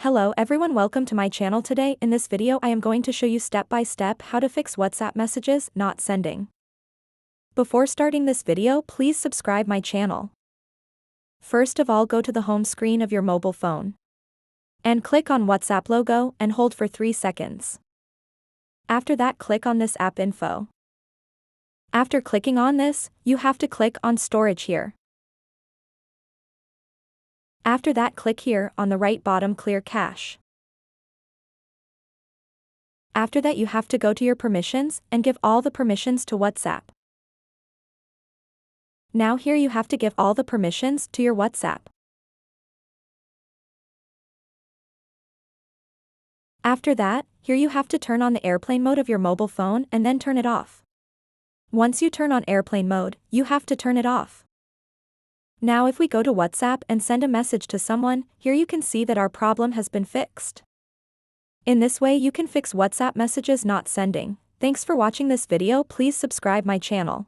Hello everyone, welcome to my channel. Today in this video I am going to show you step by step how to fix WhatsApp messages not sending. Before starting this video, please subscribe my channel. First of all, go to the home screen of your mobile phone and click on WhatsApp logo and hold for 3 seconds. After that, click on this app info. After clicking on this, you have to click on storage here. After that, click here on the right bottom, clear cache. After that, you have to go to your permissions and give all the permissions to WhatsApp. Now here you have to give all the permissions to your WhatsApp. After that, here you have to turn on the airplane mode of your mobile phone and then turn it off. Once you turn on airplane mode, you have to turn it off. Now if we go to WhatsApp and send a message to someone, here you can see that our problem has been fixed. In this way you can fix WhatsApp messages not sending. Thanks for watching this video. Please subscribe my channel.